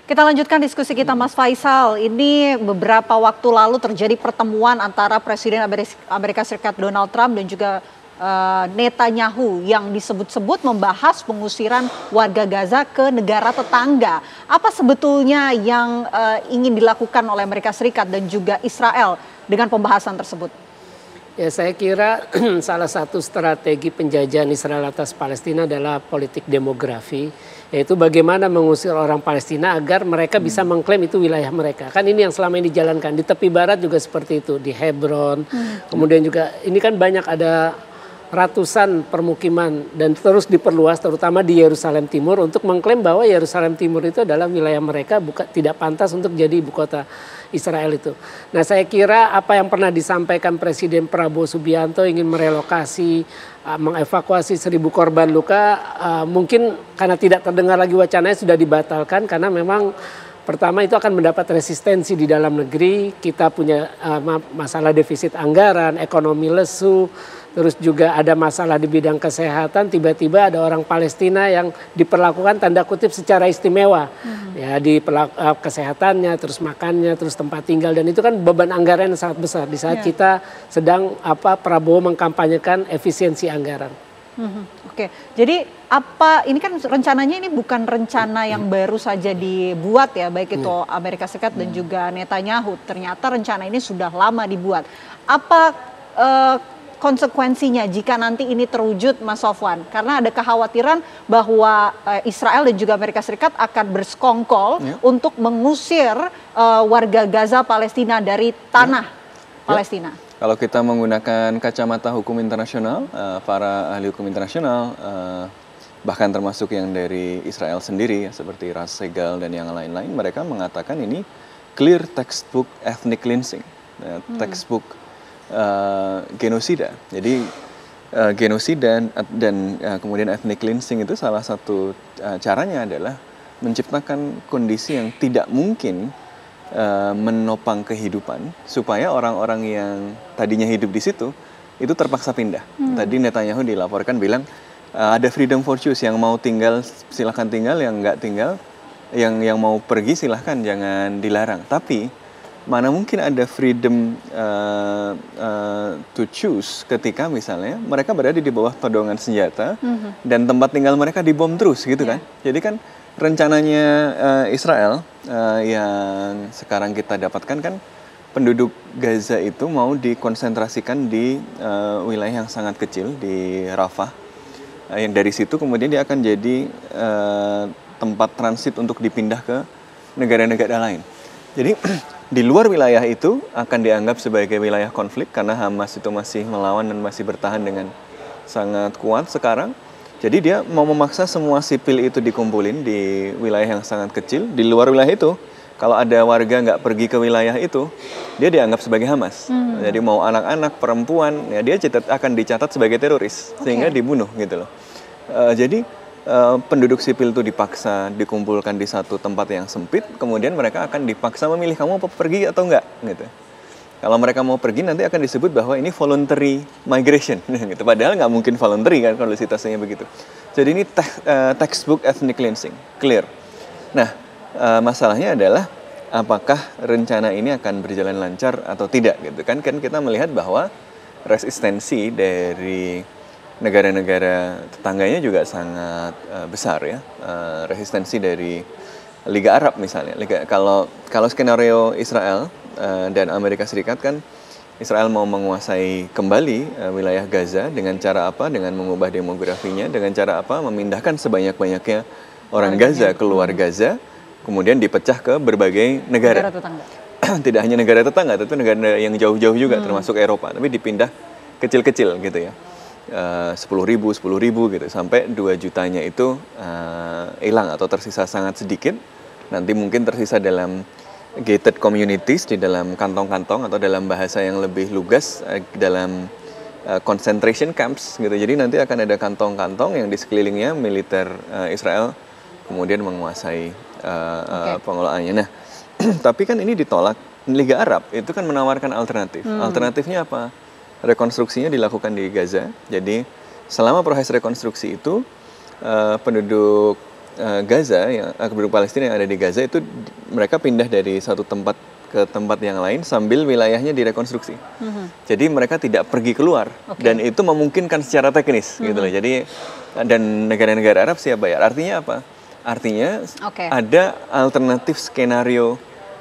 Kita lanjutkan diskusi kita, Mas Faisal. Ini beberapa waktu lalu terjadi pertemuan antara Presiden Amerika Serikat Donald Trump dan juga Netanyahu yang disebut-sebut membahas pengusiran warga Gaza ke negara tetangga. Apa sebetulnya yang ingin dilakukan oleh Amerika Serikat dan juga Israel dengan pembahasan tersebut? Ya, saya kira salah satu strategi penjajahan Israel atas Palestina adalah politik demografi, yaitu bagaimana mengusir orang Palestina agar mereka bisa mengklaim itu wilayah mereka. Kan ini yang selama ini dijalankan. Di tepi barat juga seperti itu, di Hebron. Kemudian juga ini kan banyak ada ratusan permukiman dan terus diperluas terutama di Yerusalem Timur untuk mengklaim bahwa Yerusalem Timur itu adalah wilayah mereka, tidak pantas untuk jadi ibu kota Israel itu. Nah, saya kira apa yang pernah disampaikan Presiden Prabowo Subianto ingin merelokasi, mengevakuasi 1.000 korban luka, mungkin karena tidak terdengar lagi wacananya sudah dibatalkan karena memang pertama itu akan mendapat resistensi di dalam negeri. Kita punya masalah defisit anggaran, ekonomi lesu, terus juga ada masalah di bidang kesehatan. Tiba-tiba ada orang Palestina yang diperlakukan tanda kutip secara istimewa, ya di kesehatannya, terus makannya, terus tempat tinggal, dan itu kan beban anggaran yang sangat besar di saat kita sedang Prabowo mengkampanyekan efisiensi anggaran. Oke, jadi ini kan rencananya ini bukan rencana yang baru saja dibuat ya, baik itu Amerika Serikat dan juga Netanyahu. Ternyata rencana ini sudah lama dibuat. Apa konsekuensinya jika nanti ini terwujud, Mas Sofwan? Karena ada kekhawatiran bahwa Israel dan juga Amerika Serikat akan bersekongkol untuk mengusir warga Gaza Palestina dari tanah Palestina. Kalau kita menggunakan kacamata hukum internasional, para ahli hukum internasional, bahkan termasuk yang dari Israel sendiri, seperti Ras Segal dan yang lain-lain, mereka mengatakan ini clear textbook ethnic cleansing, textbook genosida. Jadi genosida dan kemudian ethnic cleansing itu salah satu caranya adalah menciptakan kondisi yang tidak mungkin menopang kehidupan supaya orang-orang yang tadinya hidup di situ itu terpaksa pindah. Tadi Netanyahu dilaporkan bilang ada freedom for choose, yang mau tinggal silahkan tinggal, yang nggak tinggal, yang mau pergi silahkan, jangan dilarang. Tapi mana mungkin ada freedom to choose ketika misalnya mereka berada di bawah todongan senjata dan tempat tinggal mereka dibom terus gitu kan. Jadi kan rencananya Israel yang sekarang kita dapatkan kan penduduk Gaza itu mau dikonsentrasikan di wilayah yang sangat kecil di Rafah, yang dari situ kemudian dia akan jadi tempat transit untuk dipindah ke negara-negara lain. Jadi di luar wilayah itu akan dianggap sebagai wilayah konflik karena Hamas itu masih melawan dan masih bertahan dengan sangat kuat sekarang. Jadi dia mau memaksa semua sipil itu dikumpulin di wilayah yang sangat kecil. Di luar wilayah itu, kalau ada warga nggak pergi ke wilayah itu, dia dianggap sebagai Hamas. Jadi mau anak-anak, perempuan, ya dia akan dicatat sebagai teroris, sehingga dibunuh gitu loh. Jadi penduduk sipil itu dipaksa dikumpulkan di satu tempat yang sempit, kemudian mereka akan dipaksa memilih kamu mau pergi atau enggak gitu. Kalau mereka mau pergi nanti akan disebut bahwa ini voluntary migration gitu. Padahal nggak mungkin voluntary kan kalau situasinya begitu. Jadi ini textbook ethnic cleansing, clear. Nah, masalahnya adalah apakah rencana ini akan berjalan lancar atau tidak gitu kan kita melihat bahwa resistensi dari negara-negara tetangganya juga sangat besar ya. Resistensi dari Liga Arab misalnya. Kalau skenario Israel dan Amerika Serikat kan Israel mau menguasai kembali wilayah Gaza dengan cara apa? Dengan mengubah demografinya, dengan cara apa? Memindahkan sebanyak-banyaknya orang Gaza keluar Gaza, kemudian dipecah ke berbagai negara tetangga. Tidak hanya negara tetangga, tapi negara yang jauh-jauh juga termasuk Eropa, tapi dipindah kecil-kecil gitu ya. 10.000 gitu sampai 2 jutanya itu hilang atau tersisa sangat sedikit. Nanti mungkin tersisa dalam gated communities, di dalam kantong-kantong atau dalam bahasa yang lebih lugas dalam concentration camps gitu. Jadi nanti akan ada kantong-kantong yang di sekelilingnya militer Israel kemudian menguasai pengelolaannya. Nah, tapi kan ini ditolak. Liga Arab itu kan menawarkan alternatif. Alternatifnya apa? Rekonstruksinya dilakukan di Gaza. Jadi selama proses rekonstruksi itu penduduk Gaza, penduduk Palestina yang ada di Gaza itu mereka pindah dari satu tempat ke tempat yang lain sambil wilayahnya direkonstruksi. Jadi mereka tidak pergi keluar dan itu memungkinkan secara teknis gitu loh. Jadi dan negara-negara Arab siap bayar. Artinya apa? Artinya ada alternatif skenario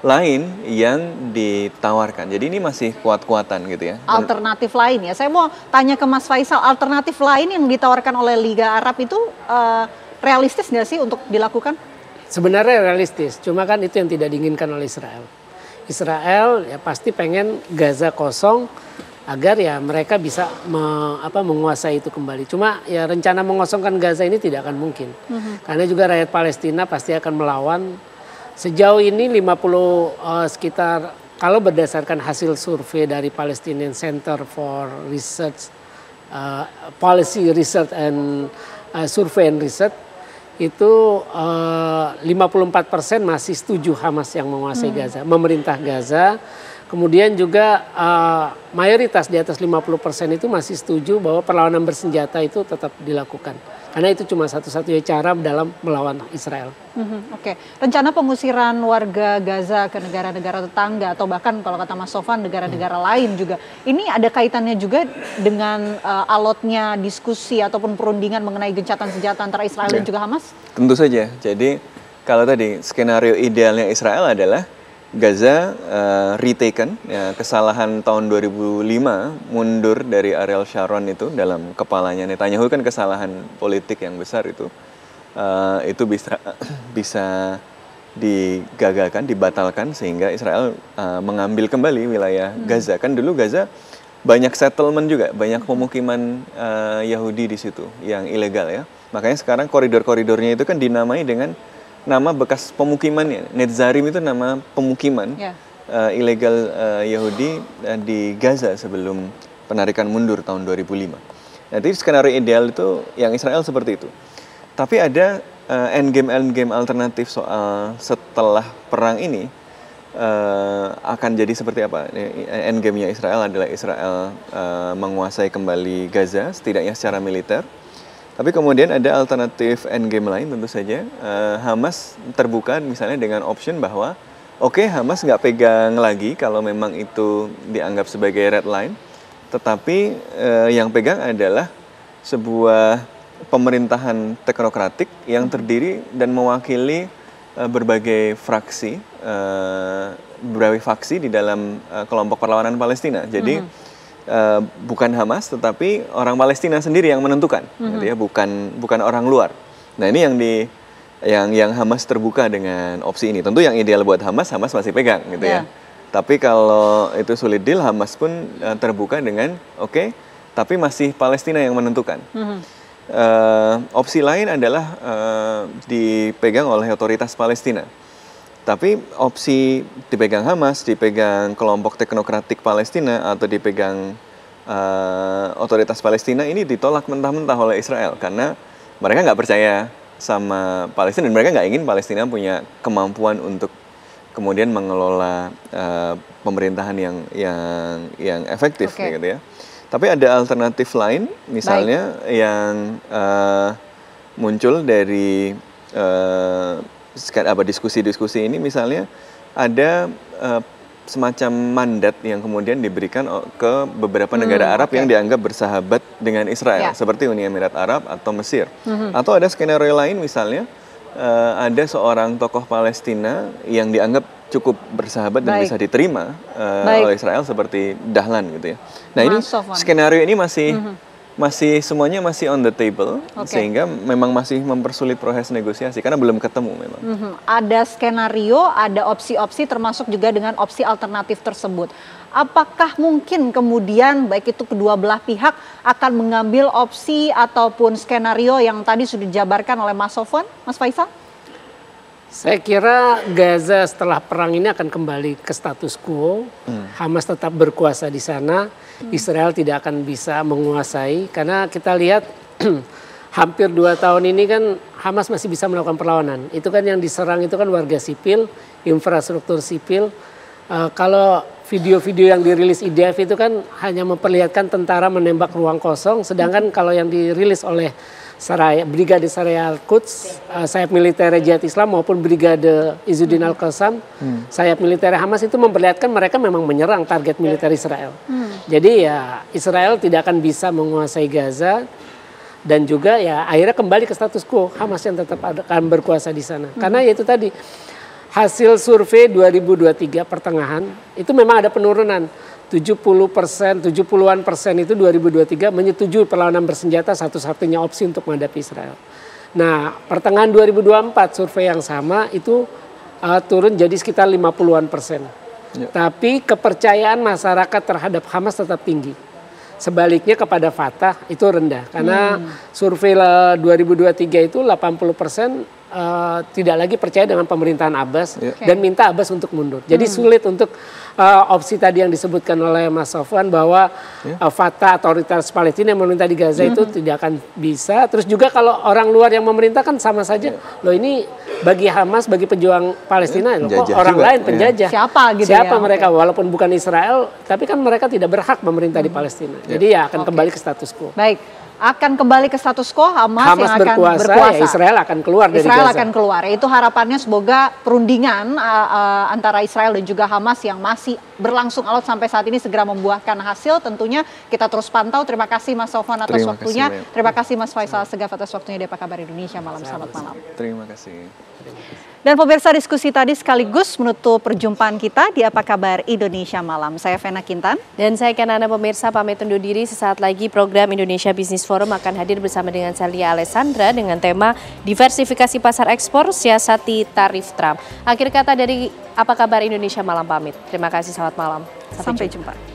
lain yang ditawarkan. Jadi ini masih kuat-kuatan gitu ya. Alternatif lain ya. Saya mau tanya ke Mas Faisal, alternatif lain yang ditawarkan oleh Liga Arab itu realistis nggak sih untuk dilakukan? Sebenarnya realistis, cuma kan itu yang tidak diinginkan oleh Israel. Israel ya pasti pengen Gaza kosong agar ya mereka bisa menguasai itu kembali. Cuma ya rencana mengosongkan Gaza ini tidak akan mungkin. Karena juga rakyat Palestina pasti akan melawan. Sejauh ini sekitar kalau berdasarkan hasil survei dari Palestinian Center for Research, Policy Research and Survey and Research, itu 54% masih setuju Hamas yang menguasai Gaza, memerintah Gaza. Kemudian juga mayoritas di atas 50% itu masih setuju bahwa perlawanan bersenjata itu tetap dilakukan. Karena itu cuma satu-satunya cara dalam melawan Israel. Rencana pengusiran warga Gaza ke negara-negara tetangga atau bahkan kalau kata Mas Sofan negara-negara lain juga. Ini ada kaitannya juga dengan alotnya diskusi ataupun perundingan mengenai gencatan senjata antara Israel dan juga Hamas? Tentu saja. Jadi kalau tadi skenario idealnya Israel adalah Gaza retaken, ya, kesalahan tahun 2005 mundur dari Ariel Sharon itu dalam kepalanya Netanyahu kan kesalahan politik yang besar itu bisa digagalkan, dibatalkan sehingga Israel mengambil kembali wilayah Gaza. Kan dulu Gaza banyak settlement juga, banyak pemukiman Yahudi di situ yang ilegal ya. Makanya sekarang koridor-koridornya itu kan dinamai dengan nama bekas pemukimannya. Netzarim itu nama pemukiman ilegal Yahudi di Gaza sebelum penarikan mundur tahun 2005. Jadi skenario ideal itu yang Israel seperti itu. Tapi ada endgame alternatif soal setelah perang ini akan jadi seperti apa. Endgame-nya Israel adalah Israel menguasai kembali Gaza setidaknya secara militer. Tapi kemudian ada alternatif endgame lain tentu saja. Hamas terbuka misalnya dengan option bahwa Hamas nggak pegang lagi kalau memang itu dianggap sebagai red line. Tetapi yang pegang adalah sebuah pemerintahan teknokratik yang terdiri dan mewakili berbagai faksi di dalam kelompok perlawanan Palestina. Jadi bukan Hamas, tetapi orang Palestina sendiri yang menentukan, gitu ya, bukan orang luar. Nah ini yang Hamas terbuka dengan opsi ini. Tentu yang ideal buat Hamas masih pegang, gitu ya. Tapi kalau itu sulit deal, Hamas pun terbuka dengan tapi masih Palestina yang menentukan. Opsi lain adalah dipegang oleh otoritas Palestina. Tapi opsi dipegang Hamas, dipegang kelompok teknokratik Palestina, atau dipegang otoritas Palestina ini ditolak mentah-mentah oleh Israel. Karena mereka nggak percaya sama Palestina dan mereka nggak ingin Palestina punya kemampuan untuk kemudian mengelola pemerintahan yang efektif, gitu ya. Tapi ada alternatif lain, misalnya yang muncul dari diskusi-diskusi ini, misalnya ada semacam mandat yang kemudian diberikan ke beberapa negara Arab yang dianggap bersahabat dengan Israel, seperti Uni Emirat Arab atau Mesir. Atau ada skenario lain, misalnya ada seorang tokoh Palestina yang dianggap cukup bersahabat dan bisa diterima oleh Israel seperti Dahlan, gitu ya. Nah ini skenario ini semuanya masih on the table, sehingga memang masih mempersulit proses negosiasi karena belum ketemu memang. Ada skenario, ada opsi-opsi, termasuk juga dengan opsi alternatif tersebut. Apakah mungkin kemudian baik itu kedua belah pihak akan mengambil opsi ataupun skenario yang tadi sudah dijabarkan oleh Mas Sofwan, Mas Faisal? Saya kira Gaza setelah perang ini akan kembali ke status quo. Hamas tetap berkuasa di sana. Israel tidak akan bisa menguasai. Karena kita lihat hampir 2 tahun ini kan Hamas masih bisa melakukan perlawanan. Itu kan yang diserang itu kan warga sipil, infrastruktur sipil. Kalau video-video yang dirilis IDF itu kan hanya memperlihatkan tentara menembak ruang kosong. Sedangkan kalau yang dirilis oleh Brigade Saraya Al-Quds, sayap militer Jihad Islam maupun Brigade Izzuddin Al-Qassam, sayap militer Hamas itu memperlihatkan mereka memang menyerang target militer Israel. Jadi ya Israel tidak akan bisa menguasai Gaza dan juga ya akhirnya kembali ke status quo, Hamas yang tetap akan berkuasa di sana. Karena ya itu tadi hasil survei 2023 pertengahan itu memang ada penurunan. 70%, 70-an% itu 2023 menyetujui perlawanan bersenjata satu-satunya opsi untuk menghadapi Israel. Nah, pertengahan 2024 survei yang sama itu turun jadi sekitar 50-an%. Ya. Tapi kepercayaan masyarakat terhadap Hamas tetap tinggi. Sebaliknya kepada Fatah itu rendah. Karena survei 2023 itu 80% tidak lagi percaya dengan pemerintahan Abbas dan minta Abbas untuk mundur. Jadi sulit untuk opsi tadi yang disebutkan oleh Mas Sofwan bahwa Fatah otoritas Palestina yang memerintah di Gaza itu tidak akan bisa. Terus juga kalau orang luar yang memerintah kan sama saja. Loh ini bagi Hamas, bagi pejuang Palestina, loh, kok orang lain penjajah. Siapa mereka? Walaupun bukan Israel, tapi kan mereka tidak berhak memerintah di Palestina. Jadi ya akan kembali ke status quo. Baik. Akan kembali ke status quo, Hamas yang akan berkuasa. Ya Israel akan keluar dari Israel Gaza. akan keluar. Itu harapannya semoga perundingan antara Israel dan juga Hamas yang masih berlangsung alot sampai saat ini segera membuahkan hasil. Tentunya kita terus pantau. Terima kasih Mas Sofwan atas waktunya. Terima kasih Mas Faisal Segaf atas waktunya di Apa Kabar Indonesia Malam. Selamat malam. Terima kasih. Dan pemirsa, diskusi tadi sekaligus menutup perjumpaan kita di Apa Kabar Indonesia Malam. Saya Vena Kintan. Dan saya Kanana, pemirsa pamit undur diri. Sesaat lagi program Indonesia Business Forum akan hadir bersama dengan Celia Alessandra dengan tema diversifikasi pasar ekspor, siasati tarif Trump. Akhir kata dari Apa Kabar Indonesia Malam pamit. Terima kasih, selamat malam. Sampai jumpa.